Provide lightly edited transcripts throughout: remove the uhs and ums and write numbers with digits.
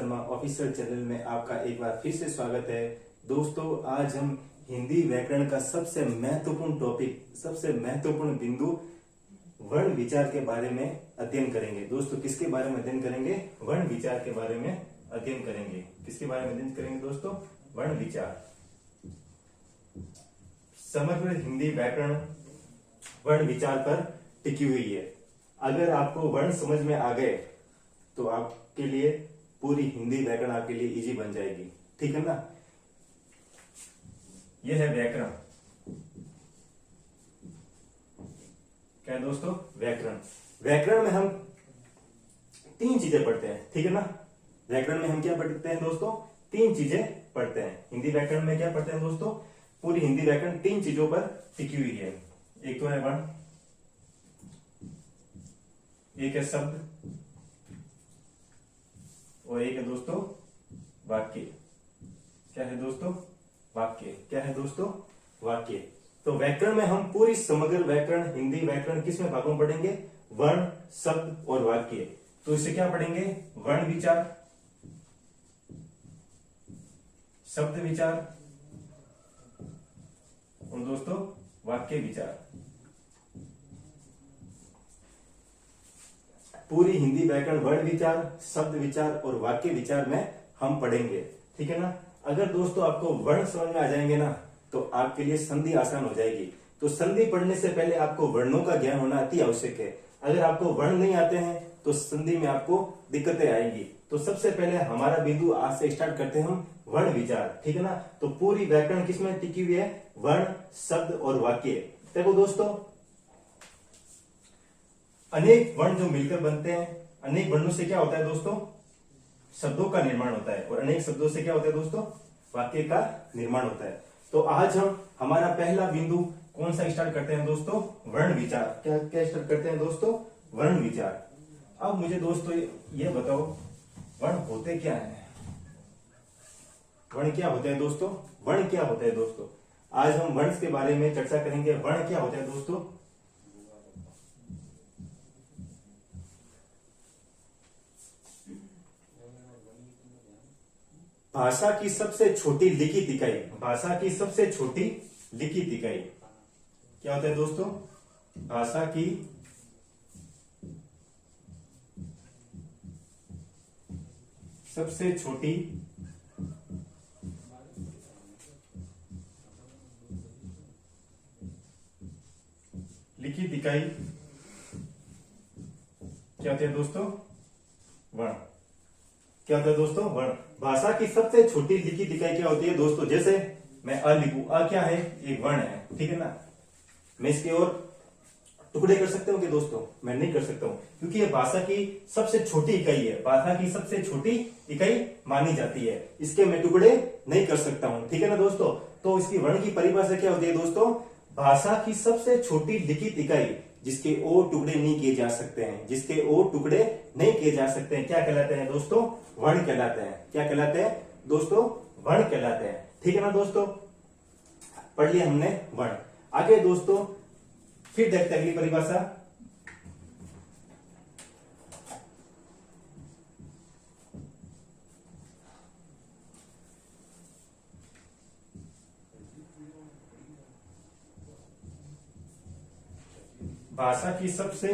Sharma official channel में आपका एक बार फिर से स्वागत है। दोस्तों, आज हम हिंदी व्याकरण का सबसे महत्वपूर्ण टॉपिक, सबसे महत्वपूर्ण बिंदु वर्ण विचार के बारे में अध्ययन करेंगे। दोस्तों, किसके बारे में अध्ययन करेंगे? वर्ण विचार के बारे में अध्ययन करेंगे। किसके बारे में अध्ययन करेंगे दोस्तों? वर्ण विचार। समग्र हिंदी व्याकरण वर्ण विचार पर टिकी हुई है। अगर आपको वर्ण समझ में आ गए तो आपके लिए पूरी हिंदी व्याकरण आपके लिए इजी बन जाएगी। ठीक है ना? यह है व्याकरण। क्या है दोस्तों? व्याकरण। व्याकरण में हम तीन चीजें पढ़ते हैं। ठीक है ना? व्याकरण में हम क्या पढ़ते हैं दोस्तों? तीन चीजें पढ़ते हैं। हिंदी व्याकरण में क्या पढ़ते हैं दोस्तों? पूरी हिंदी व्याकरण तीन चीजों पर टिकी हुई है। एक तो है वर्ण, एक है शब्द और एक है दोस्तों वाक्य। क्या है दोस्तों? वाक्य। क्या है दोस्तों? वाक्य। तो व्याकरण में हम पूरी समग्र व्याकरण, हिंदी व्याकरण किस में भागों में पढ़ेंगे? वर्ण, शब्द और वाक्य। तो इसे क्या पढ़ेंगे? वर्ण विचार, शब्द विचार और दोस्तों वाक्य विचार। पूरी हिंदी व्याकरण वर्ण विचार, शब्द विचार और वाक्य विचार में हम पढ़ेंगे। ठीक है ना? अगर दोस्तों आपको वर्ण समझ में आ जाएंगे ना तो आपके लिए संधि आसान हो जाएगी। तो संधि पढ़ने से पहले आपको वर्णों का ज्ञान होना अति आवश्यक है। अगर आपको वर्ण नहीं आते हैं तो संधि में आपको दिक्कतें आएंगी। तो सबसे पहले हमारा बिंदु आज से स्टार्ट करते हैं हम वर्ण विचार। ठीक है ना? तो पूरी व्याकरण किसमें टिकी हुई है? वर्ण, शब्द और वाक्य। देखो दोस्तों, अनेक वर्ण जो मिलकर बनते हैं, अनेक वर्णों से क्या होता है दोस्तों? शब्दों का निर्माण होता है और अनेक शब्दों से क्या होता है दोस्तों? वाक्य का निर्माण होता है। तो आज हम हमारा पहला बिंदु कौन सा स्टार्ट करते हैं दोस्तों? वर्ण विचार। क्या क्या स्टार्ट करते हैं दोस्तों? वर्ण विचार। अब मुझे दोस्तों ये बताओ, वर्ण होते क्या है? वर्ण क्या होते हैं दोस्तों? वर्ण क्या होते हैं दोस्तों? आज हम वर्ण के बारे में चर्चा करेंगे। वर्ण क्या होते हैं दोस्तों? भाषा की सबसे छोटी लिखित इकाई। भाषा की सबसे छोटी लिखित इकाई क्या होता है दोस्तों? भाषा की सबसे छोटी लिखित इकाई क्या होती है दोस्तों? वर्ण। क्या होता है दोस्तों? वर्ण। भाषा की सबसे छोटी लिखित इकाई क्या होती है दोस्तों? जैसे मैं अ लिखूं, अ क्या है? एक वर्ण है। ठीक है ना? मैं इसके और टुकड़े कर सकता हूं कि दोस्तों? मैं नहीं कर सकता हूं, क्योंकि यह भाषा की सबसे छोटी इकाई है। भाषा की सबसे छोटी इकाई मानी जाती है। इसके मैं टुकड़े नहीं कर सकता हूं। ठीक है ना दोस्तों? तो इसकी वर्ण की परिभाषा क्या होती है दोस्तों? भाषा की सबसे छोटी लिखित इकाई जिसके और टुकड़े नहीं किए जा सकते हैं, जिसके और टुकड़े नहीं किए जा सकते हैं, क्या कहलाते हैं दोस्तों? वर्ण कहलाते हैं। क्या कहलाते हैं दोस्तों? वर्ण कहलाते हैं। ठीक है ना दोस्तों? पढ़ लिया हमने वर्ण। आगे दोस्तों फिर देखते हैं अगली परिभाषा। भाषा की सबसे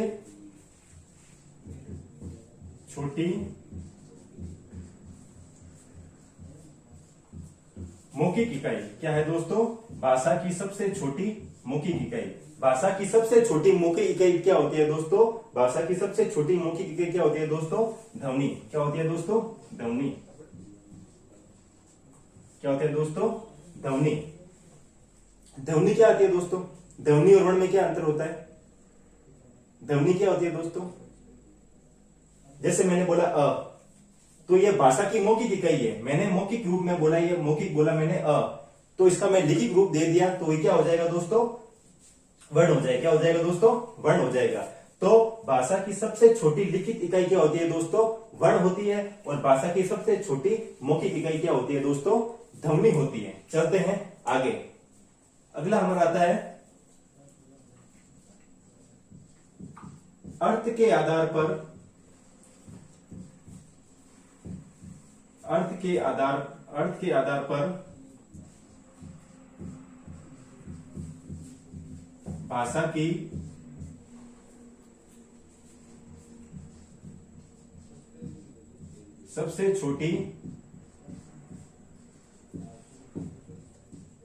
छोटी मौखिक इकाई क्या है दोस्तों? भाषा की सबसे छोटी मौखिक इकाई। भाषा की सबसे छोटी मौखिक इकाई क्या होती है दोस्तों? भाषा की सबसे छोटी मौखिक इकाई क्या होती है दोस्तों? ध्वनि। क्या होती है दोस्तों? ध्वनि। क्या होती है दोस्तों? ध्वनि। ध्वनि क्या आती है दोस्तों? ध्वनि और वर्ण में क्या अंतर होता है? ध्वनि क्या होती है दोस्तों? जैसे मैंने बोला अ, तो ये भाषा की मौखिक इकाई है। मैंने मौखिक रूप में बोला, ये मौखिक बोला मैंने अ, तो इसका मैं लिखित रूप दे दिया तो ये क्या हो जाएगा दोस्तों? वर्ण हो जाएगा। क्या हो जाएगा दोस्तों? वर्ण हो जाएगा। तो भाषा की सबसे छोटी लिखित इकाई क्या होती है दोस्तों? वर्ण होती है। और भाषा की सबसे छोटी मौखिक इकाई क्या होती है दोस्तों? ध्वनि होती है। चलते हैं आगे। अगला हमारा आता है अर्थ के आधार पर अर्थ के आधार पर भाषा की सबसे छोटी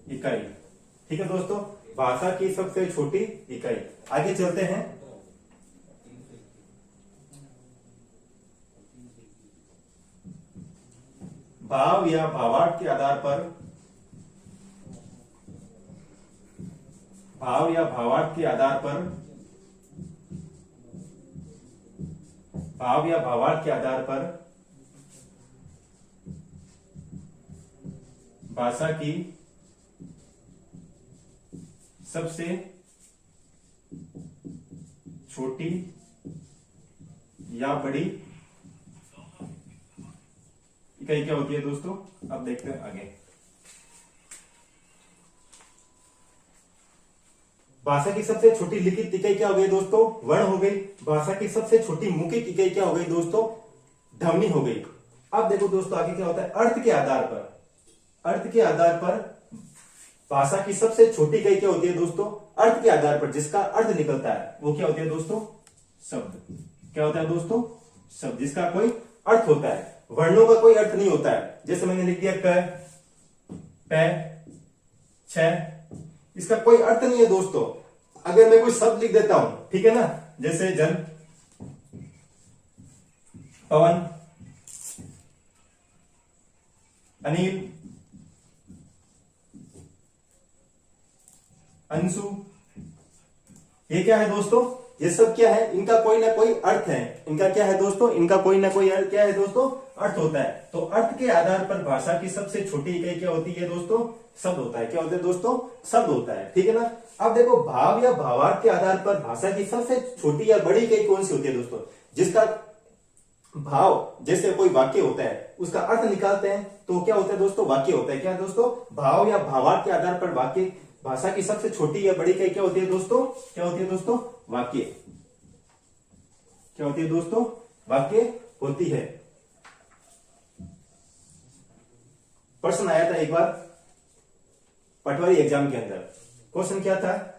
इकाई। ठीक है दोस्तों, भाषा की सबसे छोटी इकाई। आगे चलते हैं। भाव या भावार्थ के आधार पर भाव या भावार्थ के आधार पर भाव या भावार्थ के आधार पर भाषा की सबसे छोटी या बड़ी इकाई क्या होती है दोस्तों? अब देखते हैं आगे। भाषा की सबसे छोटी लिखित इकाई क्या हो गई दोस्तों? वर्ण हो गई। भाषा की सबसे छोटी मौखिक इकाई क्या हो गई दोस्तों? ध्वनि हो गई। अब देखो दोस्तों आगे क्या होता है। अर्थ के आधार पर भाषा की सबसे छोटी इकाई क्या होती है दोस्तों? अर्थ के आधार पर जिसका अर्थ निकलता है वो क्या होती है दोस्तों? शब्द। क्या होता है दोस्तों? शब्द, जिसका कोई अर्थ होता है। वर्णों का कोई अर्थ नहीं होता है। जैसे मैंने लिख दिया क, प, छ, इसका कोई अर्थ नहीं है दोस्तों। अगर मैं कोई शब्द लिख देता हूं, ठीक है ना, जैसे जल, पवन, अनिल, अंशु, ये क्या है दोस्तों? ये सब क्या है? इनका कोई ना कोई अर्थ है। इनका क्या है दोस्तों? इनका कोई ना कोई अर्थ क्या है दोस्तों? अर्थ होता है। तो अर्थ के आधार पर भाषा की सबसे छोटी इकाई क्या होती है दोस्तों? शब्द होता है। क्या होता है दोस्तों? शब्द होता है। ठीक है ना। अब देखो, भाव या भावार्थ के आधार पर भाषा की सबसे छोटी या बड़ी इकाई कौन सी होती है दोस्तों? जिसका भाव, जैसे कोई वाक्य होता है उसका अर्थ निकालते हैं तो क्या होता है दोस्तों? वाक्य होता है। क्या है दोस्तों? भाव या भावार्थ के आधार पर वाक्य, भाषा की सबसे छोटी या बड़ी इकाई क्या होती है दोस्तों? क्या होती है दोस्तों? वाक्य। क्या होती है दोस्तों? वाक्य होती है। प्रश्न आया था एक बार पटवारी एग्जाम के अंदर। क्वेश्चन क्या था?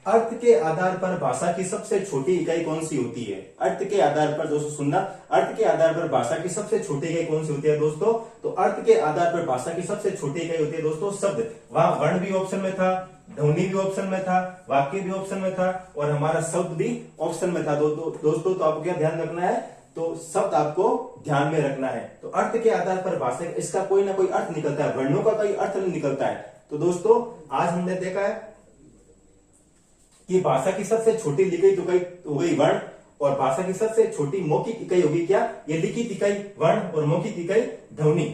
अर्थ के आधार पर भाषा की सबसे छोटी इकाई कौन सी होती है? अर्थ के आधार पर दोस्तों सुनना, अर्थ के आधार पर भाषा की सबसे छोटी इकाई कौन सी होती है दोस्तों? तो अर्थ के आधार पर भाषा की सबसे छोटी इकाई होती है दोस्तों शब्द। वहां वर्ण भी ऑप्शन में था, ध्वनि भी ऑप्शन में था, वाक्य भी ऑप्शन में था और हमारा शब्द भी ऑप्शन में था। दोस्तों तो आपको क्या ध्यान रखना है? तो शब्द आपको ध्यान में रखना है। तो अर्थ के आधार पर भाषा, इसका कोई ना कोई अर्थ निकलता है, वर्णों का कोई अर्थ नहीं निकलता है। तो दोस्तों आज हमने देखा है कि भाषा की सबसे छोटी लिखित इकाई हो गई वर्ण और भाषा की सबसे छोटी मौखिक इकाई होगी क्या? ये लिखित इकाई वर्ण और मौखिक इकाई ध्वनि।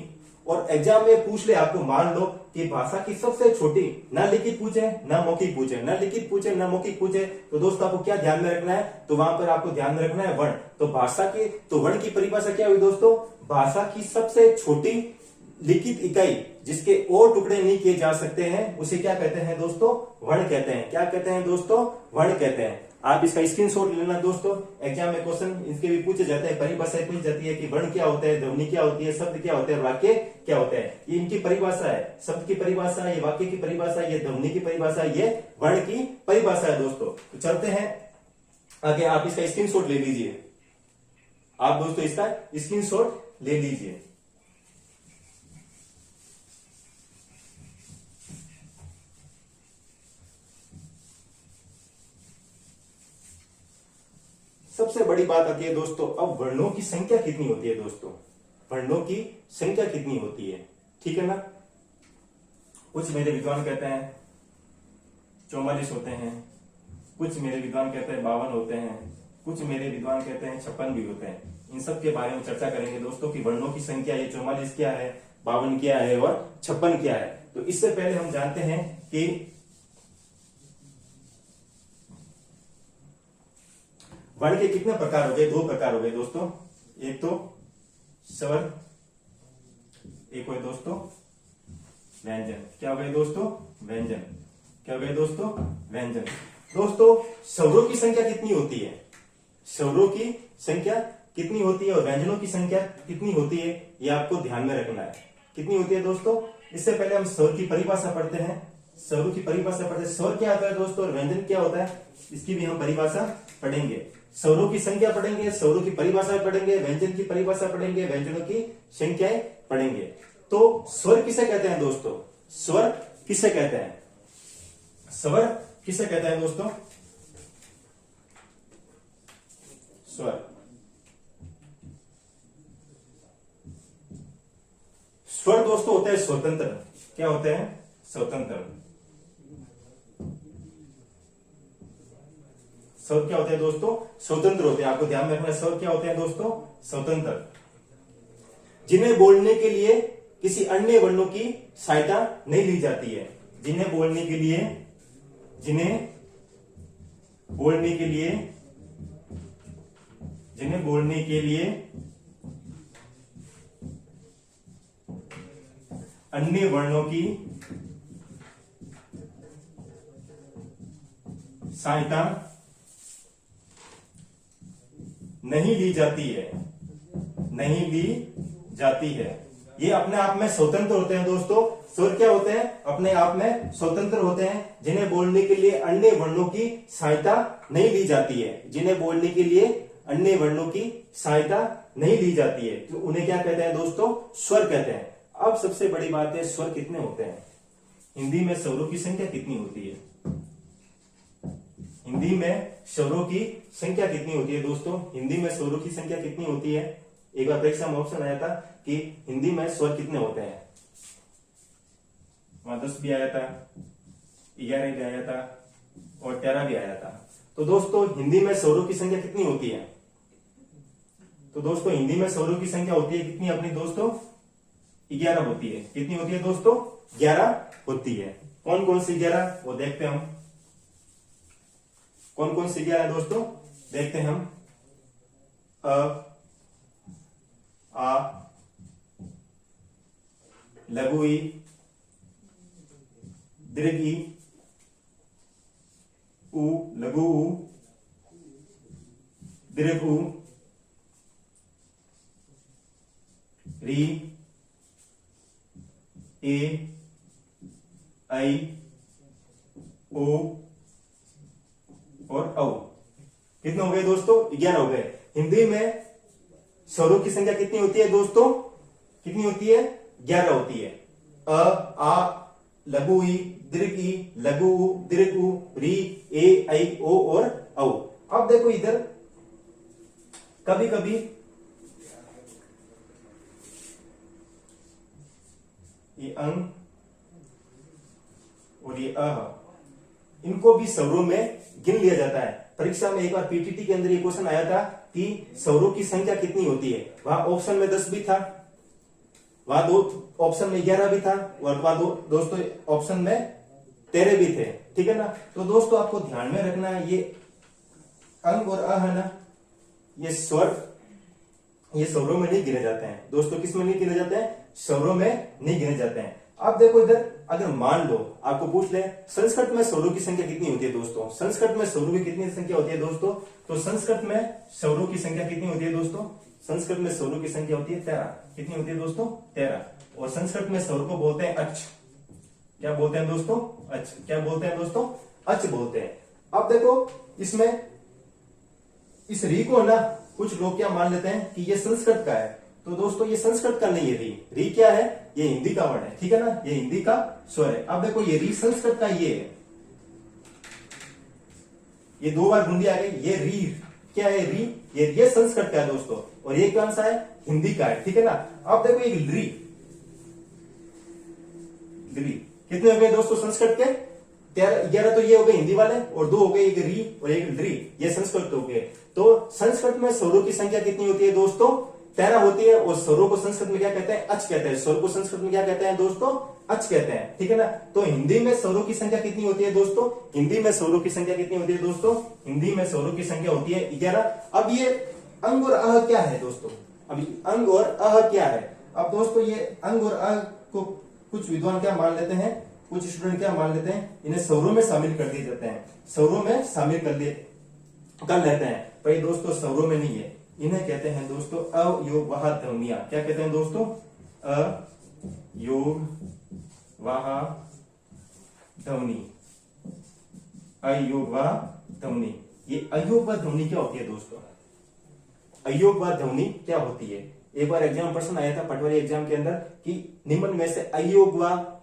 और एग्जाम में पूछ ले आपको, मान लो कि भाषा की सबसे छोटी, ना लिखित पूछे ना मौखिक पूछे, ना लिखित पूछे ना मौखिक पूछे, तो दोस्तों आपको क्या ध्यान में रखना है? तो वहां पर आपको ध्यान में रखना है वर्ण। तो भाषा की, तो वर्ण की परिभाषा क्या हुई दोस्तों? भाषा की सबसे छोटी लिखित इकाई जिसके और टुकड़े नहीं किए जा सकते हैं उसे क्या कहते हैं दोस्तों? वर्ण कहते हैं। क्या कहते हैं दोस्तों? वर्ण कहते हैं। आप इसका स्क्रीनशॉट लेना दोस्तों। एग्जाम में क्वेश्चन इसके भी पूछे जाते हैं, परिभाषाएं पूछी जाती है कि वर्ण क्या होता है, ध्वनि क्या होती है, शब्द क्या होता है, वाक्य क्या होता है। ये इनकी परिभाषा है। शब्द की परिभाषा, ये वाक्य की परिभाषा, ये ध्वनि की परिभाषा, ये वर्ण की परिभाषा है दोस्तों। तो चलते हैं आगे। आप इसका स्क्रीनशॉट ले लीजिए। आप दोस्तों इसका स्क्रीनशॉट ले लीजिए। सबसे बड़ी बात आती है दोस्तों, अब वर्णों की संख्या कितनी होती है दोस्तों? वर्णों की संख्या कितनी होती है? ठीक है ना। कुछ मेरे विद्वान कहते हैं 44 होते हैं, कुछ मेरे विद्वान कहते हैं 52 होते हैं, कुछ मेरे विद्वान कहते हैं 56 भी होते हैं। इन सब के बारे में चर्चा करेंगे दोस्तों कि वर्णों की संख्या ये 44 क्या है, 52 क्या है और 56 क्या है। तो इससे पहले हम जानते हैं कि वर्ण के कितने प्रकार हो गए? 2 प्रकार हो गए दोस्तों। एक तो स्वर, एक हो गए दोस्तों व्यंजन। क्या हो गए दोस्तों? व्यंजन। क्या हो गए दोस्तों? व्यंजन। दोस्तों स्वरों की संख्या कितनी होती है? स्वरों की संख्या कितनी होती है और व्यंजनों की संख्या कितनी होती है, ये आपको ध्यान में रखना है। कितनी होती है दोस्तों? इससे पहले हम स्वर की परिभाषा पढ़ते हैं। स्वरों की परिभाषा पढ़ते हैं। स्वर क्या होता है दोस्तों और व्यंजन क्या होता है, इसकी भी हम परिभाषा पढ़ेंगे। स्वरों की संख्या पढ़ेंगे, स्वरों की परिभाषा पढ़ेंगे, व्यंजन की परिभाषा पढ़ेंगे, व्यंजनों की संख्याएं पढ़ेंगे। तो स्वर किसे कहते हैं दोस्तों? स्वर किसे कहते हैं? स्वर किसे कहते हैं दोस्तों? स्वर। स्वर दोस्तों होते हैं स्वतंत्र। क्या होते हैं? स्वतंत्र। स्वर क्या होते हैं दोस्तों? स्वतंत्र होते हैं। आपको ध्यान में रखना, स्वर क्या होते हैं दोस्तों? स्वतंत्र, जिन्हें बोलने के लिए किसी अन्य वर्णों की सहायता नहीं ली जाती है। जिन्हें बोलने के लिए अन्य वर्णों की सहायता नहीं ली जाती है। ये अपने आप में स्वतंत्र होते हैं दोस्तों। स्वर क्या होते हैं? अपने आप में स्वतंत्र होते हैं, जिन्हें बोलने के लिए अन्य वर्णों की सहायता नहीं ली जाती है। जिन्हें बोलने के लिए अन्य वर्णों की सहायता नहीं ली जाती है, तो उन्हें क्या कहते हैं दोस्तों? स्वर कहते हैं। अब सबसे बड़ी बात है, स्वर कितने होते हैं? हिंदी में स्वरों की संख्या कितनी होती है? हिंदी में स्वरों की संख्या कितनी होती है दोस्तों? हिंदी में स्वरों की संख्या कितनी होती है? एक बार परीक्षा में ऑप्शन आया था कि हिंदी में स्वर कितने होते हैं, वहां 10 भी आया था, 11 भी आया था और 13 भी आया था। तो दोस्तों हिंदी में स्वरों की संख्या कितनी होती है? तो दोस्तों हिंदी में स्वरों की संख्या होती है कितनी अपनी दोस्तों? 11 होती है। कितनी होती है दोस्तों? 11 होती है। कौन कौन सी 11? वो देखते हैं हम। कौन कौन सी 11 है दोस्तों? देखते हैं हम। अ, आ, लघु ई, दीर्घ ई, उ, लघु उ, दीर्घ उ, री, ए, आई, ओ और औ। कितने हो गए दोस्तों? 11 हो गए। हिंदी में स्वरों की संख्या कितनी होती है दोस्तों? कितनी होती है? 11 होती है। अ, आ, लघु ई, दीर्घ ई, लघु उ, दीर्घ उ, री, ए, आई, ओ और औ। अब देखो इधर कभी कभी ये अंग और ये अ, इनको भी स्वरों में गिन लिया जाता है। परीक्षा में एक बार पीटीटी के अंदर ये क्वेश्चन आया था कि स्वरों की संख्या कितनी होती है। वहां ऑप्शन में 10 भी था, वहां दो ऑप्शन में 11 भी था और वहां दोस्तों ऑप्शन में 13 भी थे। ठीक है ना? तो दोस्तों आपको ध्यान में रखना है, ये अंग और अ है ना, ये स्वर, ये स्वरों में नहीं गिने जाते हैं दोस्तों। किस में नहीं गिने जाते हैं? स्वरों में नहीं गिने जाते हैं। अब देखो इधर, अगर मान लो आपको पूछ ले संस्कृत में स्वरों की संख्या कितनी होती है दोस्तों? संस्कृत में स्वरों की कितनी संख्या होती है दोस्तों? तो संस्कृत में स्वरों की संख्या कितनी होती है दोस्तों? संस्कृत में स्वरों की संख्या होती है 13। कितनी होती है दोस्तों? 13। और संस्कृत में स्वर को बोलते हैं अच। क्या बोलते हैं दोस्तों? अच। क्या बोलते हैं दोस्तों? अच बोलते हैं। अब देखो इसमें इस री को ना कुछ लोग क्या मान लेते हैं कि ये संस्कृत का है। तो दोस्तों ये संस्कृत का नहीं है। री क्या है? ये हिंदी का वर्ण है। ठीक है ना? ये हिंदी का स्वर है। अब देखो ये री संस्कृत का ये है, ये 2 बार बूंदी आ गई। ये री क्या है? री ये संस्कृत का है दोस्तों, और ये कौन सा है? हिंदी का है। ठीक है ना? अब देखो ये री कितने हो गए दोस्तों संस्कृत के? 11 तो ये हो गए हिंदी वाले, और 2 हो गए, एक री और एक ड्री, ये संस्कृत हो गए। तो संस्कृत में स्वरों की संख्या कितनी होती है दोस्तों? 13 होती है। और स्वरों को संस्कृत में क्या कहते हैं? अच कहते हैं। स्वर को संस्कृत में क्या कहते हैं दोस्तों? अच कहते हैं। ठीक है ना? तो हिंदी में स्वरों की संख्या कितनी होती है दोस्तों? हिंदी में स्वरों की संख्या कितनी होती है दोस्तों? हिंदी में स्वरों की संख्या होती है 11। अब ये अंग और अह क्या है दोस्तों? अभी अंग और अह क्या है? अब दोस्तों ये अंग और अह को कुछ विद्वान क्या मान लेते हैं, कुछ स्टूडेंट क्या मान लेते हैं, इन्हें स्वरों में शामिल कर दिए जाते हैं। स्वरों में शामिल कर लेते हैं, पर ये दोस्तों स्वरों में नहीं है। इन्हें कहते हैं दोस्तों अयोगवाह ध्वनियां। क्या कहते हैं दोस्तों? अयोगवाह ध्वनि। अयोगवाह ध्वनि। ये अयोगवाह ध्वनि क्या होती है दोस्तों? अयोगवाह ध्वनि क्या होती है? एक बार एग्जाम प्रश्न आया था पटवारी एग्जाम के अंदर कि निम्न में से अयोगवाह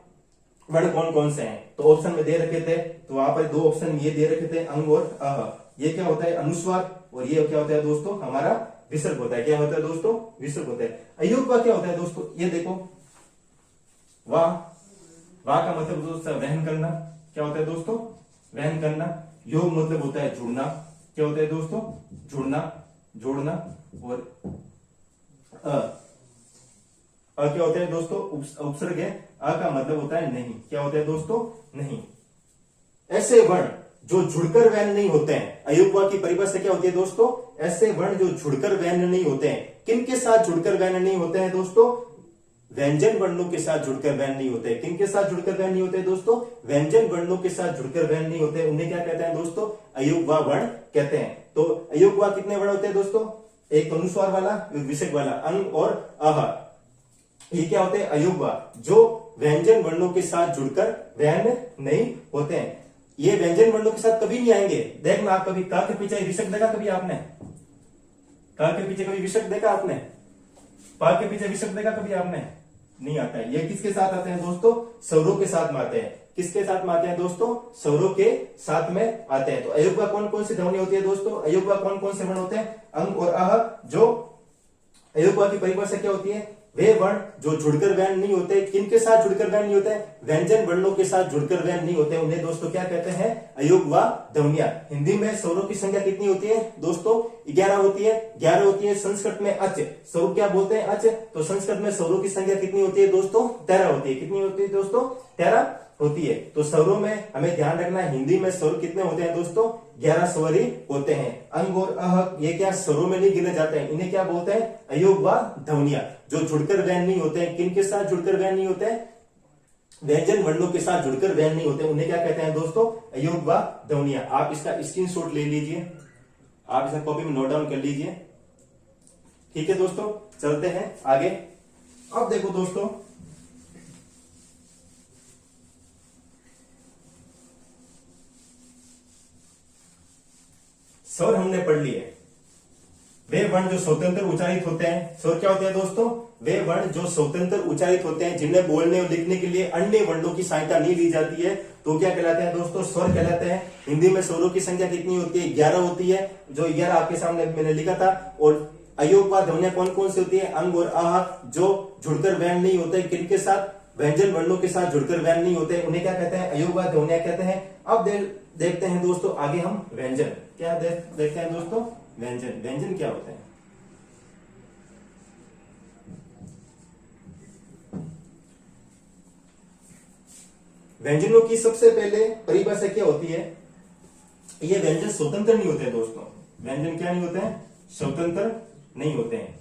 वर्ण कौन कौन से हैं, तो ऑप्शन में दे रखे थे, तो वहां पर दो ऑप्शन ये दे रखे थे, अंग और अह। ये क्या होता है? अनुस्वार, और ये क्या होता है दोस्तों? हमारा विसर्ग होता है। क्या होता है दोस्तों? विसर्ग होता है। अयोगवाह क्या होता है दोस्तों? ये देखो, वाह, वाह का मतलब दोस्तों वहन करना। क्या होता है दोस्तों? वहन करना। योग मतलब होता है जुड़ना। क्या होता है दोस्तों? जुड़ना, जोड़ना। और क्या होता है दोस्तों? उपसर्ग है। अ का मतलब होता है नहीं। क्या होता है दोस्तों? नहीं। ऐसे वर्ण जो जुड़कर वैन नहीं होते हैं, अयोगवाह की परिभाषा क्या होती है दोस्तों? ऐसे वर्ण जो जुड़कर वैन नहीं होते हैं। किनके साथ जुड़कर वैन नहीं होते हैं दोस्तों? व्यंजन वर्णों के साथ जुड़कर वैन नहीं होते। किनके साथ जुड़कर वैन नहीं होते दोस्तों? व्यंजन वर्णों के साथ जुड़कर वैन नहीं होते। उन्हें क्या कहते हैं दोस्तों? अयोगवाह वर्ण कहते हैं। तो अयोगवाह कितने वर्ण होते हैं दोस्तों? एक अनुस्वार वाला, एक विसर्ग वाला, अंग और अह। ये क्या होते हैं? अयोगवाह जो व्यंजन वर्णों के साथ जुड़कर वैन नहीं होते हैं। ये व्यंजन वर्णों के साथ कभी नहीं आएंगे। देखना आप कभी का के पीछे विसर्ग देखा कभी आपने? का के पीछे कभी विसर्ग देखा आपने? पा के पीछे विसर्ग देखा कभी आपने? नहीं आता है। ये किसके साथ आते हैं दोस्तों? स्वरों के साथ में आते हैं। किसके साथ में आते हैं दोस्तों? स्वरों के साथ में आते हैं। तो अयोगवाह कौन कौन सी ध्वनि होती है दोस्तों? अयोगवाह कौन कौन से वर्ण होते हैं? अंग और अह। जो अयोगवाह की परिभाषा क्या होती है? वे वर्ण जो जुड़कर वैन नहीं होते। किनके साथ जुड़कर वैन नहीं होते? व्यंजन वर्णों के साथ जुड़कर वैन नहीं होते। उन्हें दोस्तों क्या कहते हैं? अयोगवाह ध्वनियां। हिंदी में स्वरों की संख्या कितनी होती है दोस्तों? 11 होती है। 11 होती है। संस्कृत में अच, स्वरूप क्या बोलते हैं? अच। तो संस्कृत में स्वरों की संख्या कितनी होती है दोस्तों? 13 होती है। कितनी होती है दोस्तों? 13 होती है। तो स्वरों में हमें ध्यान रखना है, हिंदी में स्वर कितने होते हैं दोस्तों? 11 स्वर ही होते हैं। अंग और अह ये क्या स्वरों में नहीं गिने जाते हैं। इन्हें क्या बोलते हैं? अयोगवाह ध्वनियां। जो जुड़कर वैन नहीं होते हैं। किनके साथ जुड़कर वैन नहीं होते हैं? व्यंजन वर्णों के साथ जुड़कर वैन नहीं होते। उन्हें क्या कहते हैं दोस्तों? अयोगवाह ध्वनियां। आप इसका स्क्रीनशॉट ले लीजिए, आप इसे कॉपी में नोट डाउन कर लीजिए। ठीक है दोस्तों, चलते हैं आगे। अब देखो दोस्तों, स्वर हमने पढ़ लिए। वे वर्ण जो स्वतंत्र उच्चारित होते हैं। स्वर क्या होते हैं दोस्तों? वे वर्ण जो स्वतंत्र उच्चारित होते हैं, जिन्हें बोलने और लिखने के लिए अन्य वर्णों की सहायता नहीं ली जाती है, तो क्या कहलाते हैं दोस्तों? स्वर कहलाते हैं। हिंदी में स्वरों की संख्या कितनी होती है? 11 होती है। जो 11 आपके सामने मैंने लिखा था। और अयोगवाह ध्वनियां कौन कौन सी होती है? अंग और आह जो जुड़कर वैन नहीं होते। किनके साथ? व्यंजन वर्णों के साथ जुड़कर वैन नहीं होते। उन्हें क्या कहते हैं? अयोगवाह ध्वनियां कहते हैं। अब देखते हैं दोस्तों आगे हम व्यंजन। क्या देखते हैं दोस्तों? व्यंजन। व्यंजन क्या होते हैं? व्यंजनों की सबसे पहले परिभाषा क्या होती है? ये व्यंजन स्वतंत्र नहीं होते हैं दोस्तों। व्यंजन क्या नहीं होते हैं? स्वतंत्र नहीं होते हैं।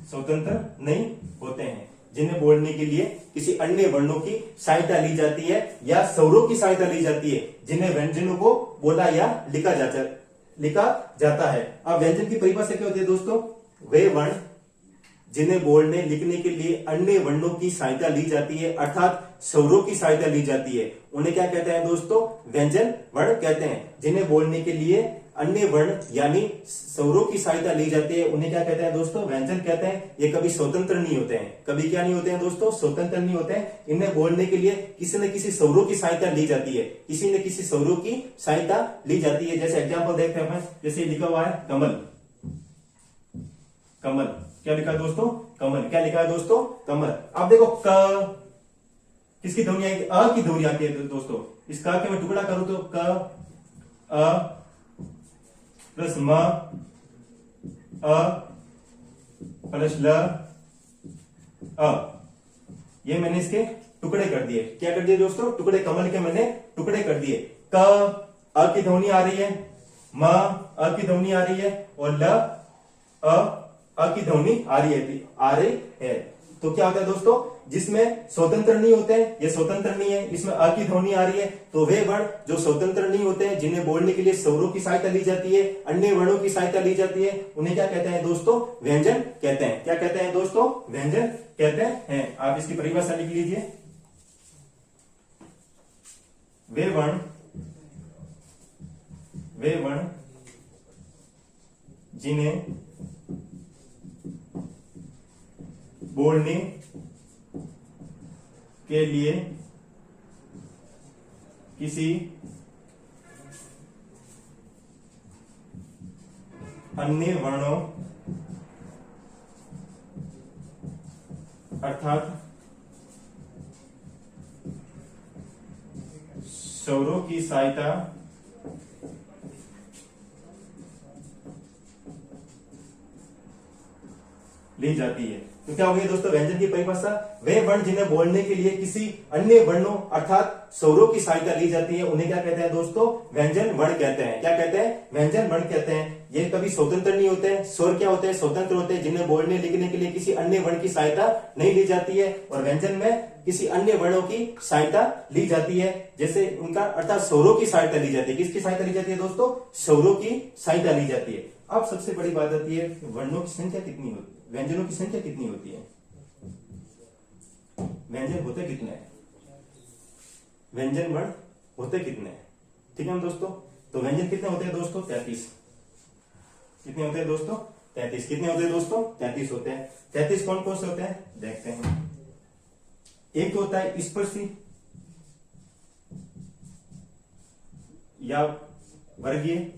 स्वतंत्र नहीं होते हैं, जिन्हें बोलने के लिए किसी अन्य वर्णों की सहायता ली जाती है या स्वरों की सहायता ली जाती है, जिन्हें व्यंजनों को बोला या लिखा जाता है। अब व्यंजन की परिभाषा क्या होती है दोस्तों? वे वर्ण जिन्हें बोलने लिखने के लिए अन्य वर्णों की सहायता ली जाती है, अर्थात स्वरों की सहायता ली जाती है, उन्हें क्या कहते हैं दोस्तों? व्यंजन वर्ण कहते हैं। जिन्हें बोलने के लिए अन्य वर्ण यानी स्वरों की सहायता ली जाती है, उन्हें क्या कहते हैं दोस्तों? व्यंजन कहते हैं। ये कभी स्वतंत्र नहीं होते हैं। कभी क्या नहीं होते हैं दोस्तों? स्वतंत्र नहीं होते हैं। इन्हें बोलने के लिए किसी न किसी स्वरों की सहायता ली जाती है। किसी न किसी स्वरों की सहायता ली जाती है। जैसे एग्जाम्पल देखते हैं, जैसे लिखा हुआ है कमल। कमल क्या लिखा है दोस्तों? कमल। क्या लिखा है दोस्तों? कमल। अब देखो क किसकी ध्वनि आएगी? अ की ध्वनि आती है दोस्तों। इस क के मैं टुकड़ा करूं तो क, अ प्लस म, अ प्लस ल, अ। ये मैंने इसके टुकड़े कर दिए। क्या कर दिए दोस्तों? टुकड़े। कमल के मैंने टुकड़े कर दिए। क अ की ध्वनि आ रही है, म अ की ध्वनि आ रही है, और ल अ की ध्वनि आ रही है। तो क्या होता है दोस्तों? जिसमें स्वतंत्र नहीं होते हैं, ये स्वतंत्र नहीं है, इसमें अ की ध्वनि आ रही है, तो वे वर्ण जो स्वतंत्र नहीं होते हैं, जिन्हें बोलने के लिए स्वरों की सहायता ली जाती है, अन्य वर्णों की सहायता ली जाती है, उन्हें क्या कहते हैं दोस्तों? व्यंजन कहते हैं। क्या कहते हैं दोस्तों? व्यंजन कहते हैं। आप इसकी परिभाषा लिख लीजिए। वे वर्ण जिन्हें बोलने के लिए किसी अन्य वर्णों अर्थात स्वरों की सहायता ली जाती है। तो क्या हो गया दोस्तों व्यंजन की परिभाषा? वे वर्ण जिन्हें बोलने के लिए किसी अन्य वर्णों अर्थात स्वरों की सहायता ली जाती है, उन्हें क्या कहते हैं दोस्तों? व्यंजन वर्ण कहते हैं। क्या कहते हैं? व्यंजन वर्ण कहते हैं। ये कभी स्वतंत्र नहीं होते हैं। स्वर क्या होते हैं? स्वतंत्र होते हैं, जिन्हें बोलने लिखने के लिए किसी अन्य वर्ण की सहायता नहीं ली जाती है, और व्यंजन में किसी अन्य वर्णों की सहायता ली जाती है, जैसे उनका अर्थात स्वरों की सहायता ली जाती है। किसकी सहायता ली जाती है दोस्तों? स्वरों की सहायता ली जाती है। अब सबसे बड़ी बात आती है वर्णों की संख्या कितनी होती है, व्यंजनों की संख्या कितनी होती है? व्यंजन होते कितने हैं? व्यंजन वर्ण होते कितने हैं? ठीक है ना दोस्तों? तो व्यंजन कितने होते हैं दोस्तों? 33। कितने होते हैं दोस्तों? 33। कितने होते हैं दोस्तों? 33 होते हैं। 33 कौन कौन से होते हैं देखते हैं। एक तो होता है स्पर्शी या वर्गीय,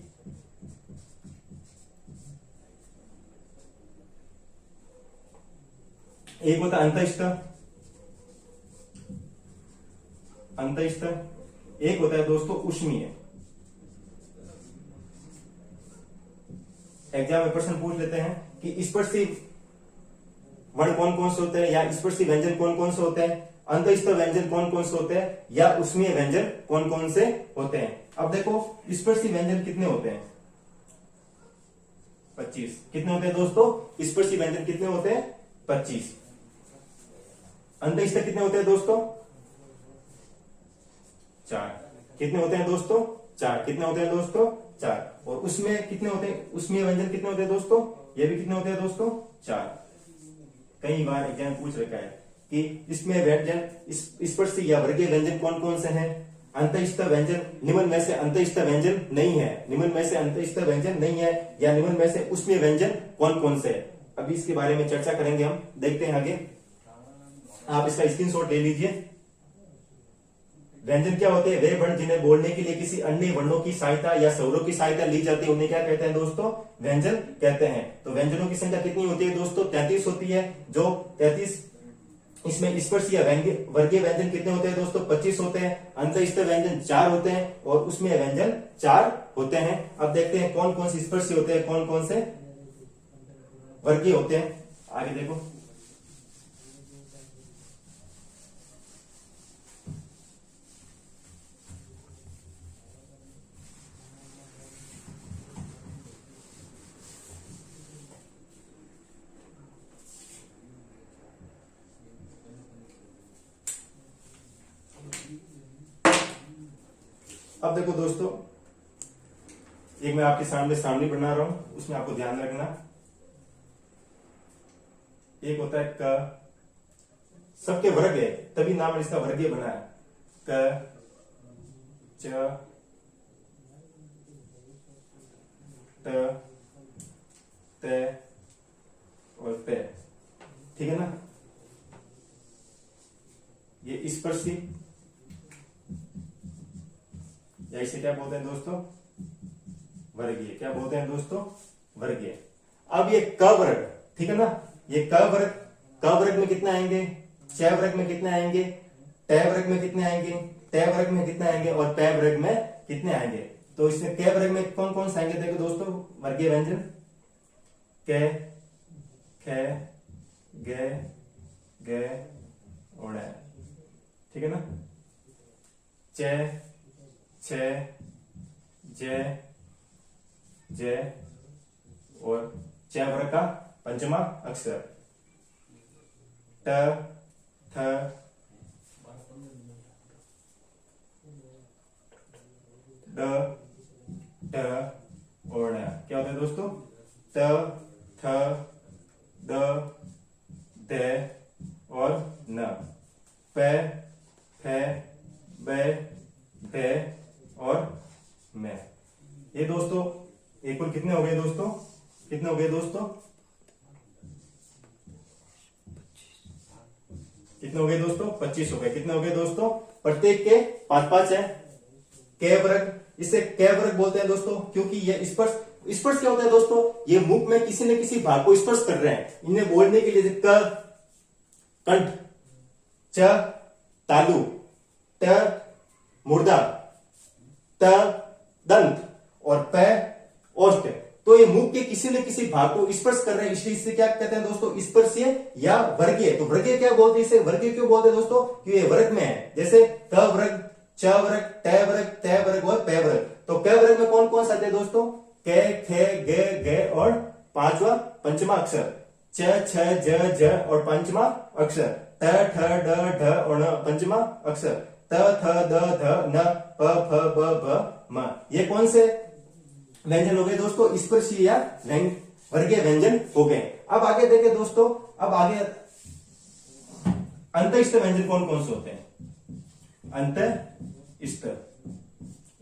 एक होता है अंतःस्थ, एक होता है दोस्तों उष्मीय। एग्जाम में प्रश्न पूछ लेते हैं कि स्पर्शी वर्ण कौन कौन से होते हैं, या स्पर्शी व्यंजन कौन कौन से होते हैं, अंतःस्थ व्यंजन कौन कौन से होते हैं, या उष्मीय व्यंजन कौन कौन से होते हैं। अब देखो स्पर्शी व्यंजन कितने होते हैं? 25। कितने होते हैं दोस्तों? स्पर्शी व्यंजन कितने होते हैं? 25। अंतःस्थ कितने होते हैं दोस्तों? 4। कितने होते हैं दोस्तों? 4। कितने होते हैं दोस्तों? 4। और उसमें कितने होते हैं? उसमें व्यंजन कितने होते हैं दोस्तों? ये भी कितने होते हैं दोस्तों? 4। कई बार एग्जाम पूछ रखा है कि इसमें व्यंजन स्पर्शी या वर्गीय व्यंजन कौन कौन से हैं। अंतःस्थ व्यंजन निम्न में से अंतःस्थ व्यंजन नहीं है, निम्न में से अंतःस्थ व्यंजन नहीं है, या निम्न में से उष्मीय व्यंजन कौन कौन से है। अभी इसके बारे में चर्चा करेंगे हम, देखते हैं आगे। आप इसका स्क्रीनशॉट ले लीजिए। व्यंजन क्या होते हैं? वे वर्ण जिन्हें बोलने के लिए किसी अन्य वर्णों की सहायता या स्वरों की सहायता ली जाती है, उन्हें क्या कहते हैं दोस्तों? व्यंजन कहते हैं। तो व्यंजनों की संख्या कितनी होती है दोस्तों? 33 होती है। जो 33, इसमें स्पर्शी या वर्गीय व्यंजन कितने होते हैं दोस्तों? 25 होते हैं। अंतःस्थ व्यंजन 4 होते हैं, और उसमें व्यंजन 4 होते हैं। अब देखते हैं कौन कौन से स्पर्शी होते हैं, कौन कौन से वर्गीय होते हैं। आगे देखो। अब देखो दोस्तों, एक मैं आपके सामने बना रहा हूं, उसमें आपको ध्यान रखना। एक होता है क, सबके वर्ग है तभी नाम इसका वर्गीय बना है। क, च, ट, ते और ते। ठीक है ना? ये स्पर्शी, या इसे क्या बोलते हैं दोस्तों? वर्गीय। क्या बोलते हैं दोस्तों? वर्गीय। अब ये क वर्ग, ठीक है ना? ये क वर्ग में कितने आएंगे? च वर्ग में कितने आएंगे? ट वर्ग में कितने आएंगे? त वर्ग में कितने आएंगे? और प वर्ग में कितने आएंगे? तो इसमें क वर्ग में कौन कौन से आएंगे? देखो दोस्तों, वर्गीय व्यंजन क, ख, ग, ग और ड़। ठीक है ना? च, छ, ज, ज और च वर्ग का पंचमा अक्षर। ट, थ, ड, ढ और ण। क्या होता है दोस्तों? त, थ, द, ध और न। प, फ, ब, भ और मैं। ये दोस्तों एक कुल कितने हो गए दोस्तों? कितने हो गए दोस्तों? कितने हो गए दोस्तों? 25 हो गए। कितने हो गए दोस्तों? प्रत्येक के 5-5 है। क वर्ग, इसे क वर्ग बोलते हैं दोस्तों, क्योंकि ये स्पर्श। स्पर्श क्या होता है दोस्तों? ये मुख में किसी न किसी भाग को स्पर्श कर रहे हैं। इन्हें बोलने के लिए क, कंठ, च, तालु, त, मुर्दा, त, दंत और प, ओष्ठ। तो ये मुख के किसी न किसी भाग को स्पर्श कर रहे हैं, इसलिए इसे क्या कहते हैं दोस्तों? स्पर्शीय या वर्गीय। तो वर्गीय क्या बोलते हैं? इसे वर्गीय क्यों बोलते हैं दोस्तों? क्योंकि ये वर्ग में है। जैसे क वर्ग, च वर्ग, ट वर्ग, त वर्ग और प वर्ग। तो क वर्ग में कौन कौन सा है दोस्तों? क, ख, ग, घ और पांचवा पंचमा अक्षर च, छ, ज, झ और पंचमा अक्षर त, ठ, ड, ढ और न पंचमा अक्षर त, थ, द, ध, न, प, फ, ब, भ, म। ये कौन से व्यंजन हो गए दोस्तों? स्पर्शीय या वर्गीय व्यंजन हो गए। अब आगे देखें दोस्तों, अब आगे अंतःस्थ व्यंजन कौन कौन से होते हैं? अंतःस्थ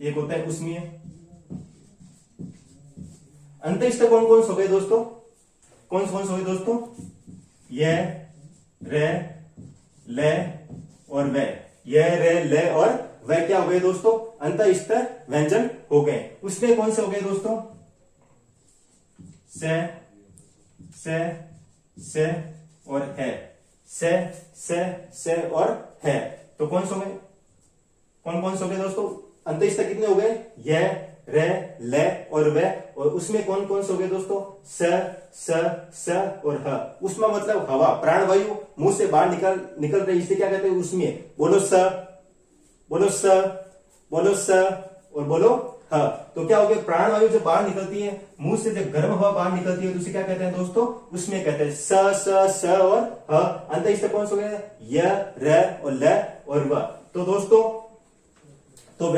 एक होता है उष्मीय। अंतःस्थ कौन कौन से हो गए दोस्तों? कौन कौन से हो गए दोस्तों? य, र, ल और व। य, र, ल और वह क्या हो गए दोस्तों? अंतःस्थ व्यंजन हो गए। उसमें कौन से हो गए दोस्तों? से और है। से और है। तो कौन से हो गए? कौन कौन से हो गए दोस्तों? अंतःस्थ कितने हो गए? य, र, ल और व। और उसमें कौन कौन से हो गए दोस्तों? स और ह। उसमें मतलब हवा, प्राणवायु मुंह से बाहर निकल रही, इसे क्या कहते हैं? उसमें। बोलो स, बोलो स, बोलो स और बोलो ह। तो क्या हो गया? प्राणवायु जब बाहर निकलती है मुंह से, जब गर्म हवा बाहर निकलती है तो उसे क्या कहते हैं दोस्तों? उसमें कहते हैं स और ह। अंतःस्थ कौन से हो गए? य, र और ल और व। तो दोस्तों, तो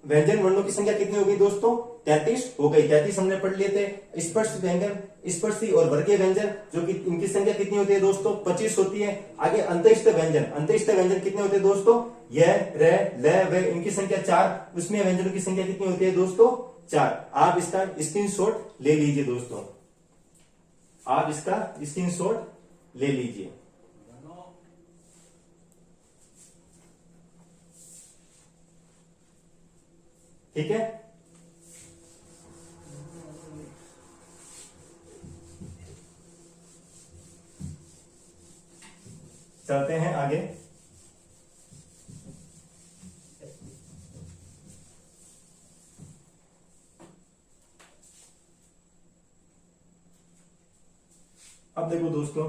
व्यंजन वर्णों की संख्या कितनी हो गई दोस्तों? 33 हो गई। 33 हमने पढ़ लिए थे। स्पर्श व्यंजन, स्पर्शी और वर्गीय व्यंजन, जो कि इनकी संख्या कितनी होती है दोस्तों? 25 होती है। आगे अंतःस्थ व्यंजन, अंतःस्थ व्यंजन कितने होते हैं दोस्तों? य, र, ल, व। इनकी संख्या 4। उसमें व्यंजनों की संख्या कितनी होती है दोस्तों? 4। आप इसका स्क्रीनशॉट ले लीजिए दोस्तों, आप इसका स्क्रीनशॉट ले लीजिए। ठीक है। चलते हैं आगे। अब देखो दोस्तों,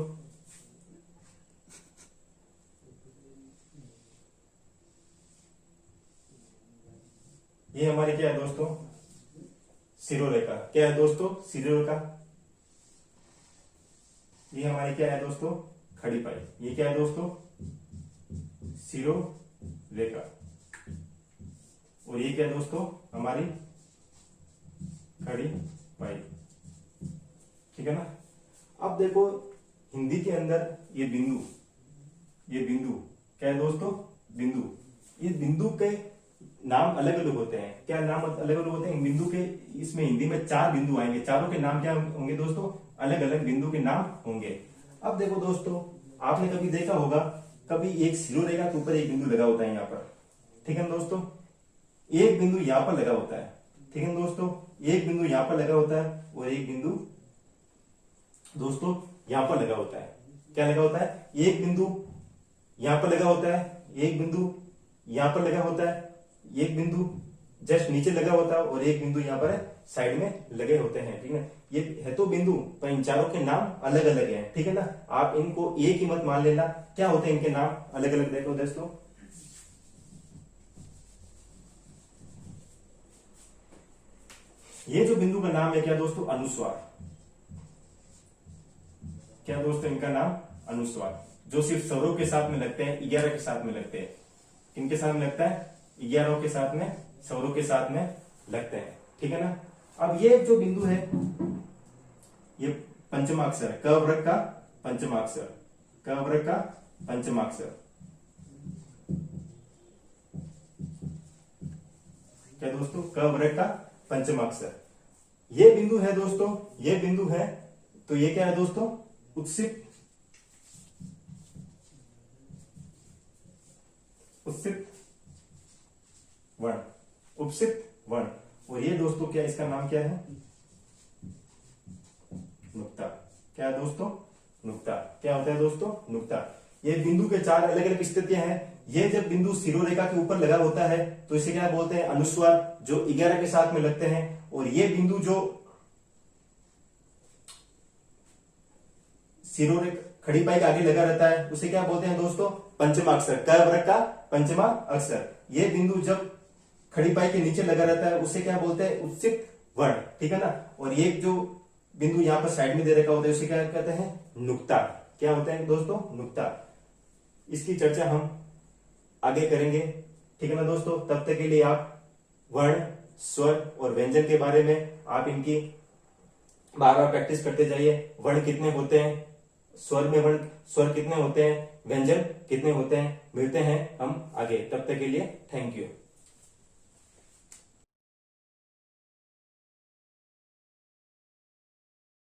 ये हमारी क्या है दोस्तों? शिरोरेखा। क्या है दोस्तों? शिरोरेखा। ये हमारी क्या है दोस्तों? खड़ी पाई। ये क्या है दोस्तों? शिरोरेखा। और ये क्या है दोस्तों? हमारी खड़ी पाई। ठीक है ना। अब देखो, हिंदी के अंदर ये बिंदु, ये बिंदु क्या है दोस्तों? बिंदु। ये बिंदु के नाम अलग अलग होते हैं। क्या नाम अलग अलग होते हैं बिंदु के? इसमें हिंदी में 4 बिंदु आएंगे। चारों के नाम क्या होंगे दोस्तों? अलग अलग बिंदु के नाम होंगे। अब देखो दोस्तों, आपने कभी देखा होगा, कभी एक शिरोरेखा के ऊपर एक बिंदु लगा होता है यहाँ पर। ठीक है दोस्तों। एक बिंदु यहाँ पर लगा होता है। ठीक है दोस्तों। एक बिंदु यहाँ पर लगा होता है और एक बिंदु दोस्तों यहाँ पर लगा होता है। क्या लगा होता है? एक बिंदु यहाँ पर लगा होता है, एक बिंदु यहाँ पर लगा होता है, एक बिंदु जस्ट नीचे लगा होता है और एक बिंदु यहाँ पर साइड में लगे होते हैं। ठीक है। ये है तो बिंदु, पर इन चारों के नाम अलग अलग हैं। ठीक है ना। आप इनको एक ही मत मान लेना। क्या होते हैं इनके नाम? अलग अलग। देखो दोस्तों, ये जो बिंदु का नाम है क्या दोस्तों? अनुस्वार। क्या दोस्तों? इनका नाम अनुस्वार। जो सिर्फ स्वरों के साथ में लगते हैं, 11 के साथ में लगते हैं। किनके साथ में लगता है? 11 के साथ में, स्वरों के साथ में लगते हैं, ठीक है ना। अब ये जो बिंदु है ये पंचमाक्षर है, क वर्ग का पंचमाक्षर, क वर्ग का पंचमाक्षर। क्या दोस्तों? क वर्ग का पंचमाक्षर। ये बिंदु है दोस्तों, ये बिंदु है, तो ये क्या है दोस्तों? उत्सित, उत्सित वर्ण, उपसित वर्ण। और ये दोस्तों क्या, इसका नाम क्या है? नुक्ता। क्या है दोस्तों? नुक्ता। क्या होता है दोस्तों? नुक्ता। ये बिंदु के 4 अलग अलग स्थितियां हैं। ये जब बिंदु शिरोरेखा के ऊपर लगा होता है तो इसे क्या बोलते हैं? अनुस्वार, जो 11 के साथ में लगते हैं। और ये बिंदु जो शिरोरेखा, खड़ी पाई के आगे लगा रहता है, उसे क्या बोलते हैं दोस्तों? पंचमाक्षर, क वर्ग का पंचमा अक्षर। ये बिंदु जब खड़ी पाई के नीचे लगा रहता है उसे क्या बोलते हैं? उत्सित वर्ण, ठीक है ना। और ये जो बिंदु यहाँ पर साइड में दे रखा होता है उसे क्या कहते हैं? नुक्ता। क्या होता है दोस्तों? नुक्ता। इसकी चर्चा हम आगे करेंगे, ठीक है ना दोस्तों। तब तक के लिए आप वर्ण, स्वर और व्यंजन के बारे में आप इनकी बार बार प्रैक्टिस करते जाइए। वर्ण कितने होते हैं, स्वर में वर्ण, स्वर कितने होते हैं, व्यंजन कितने होते हैं। मिलते हैं हम आगे, तब तक के लिए थैंक यू।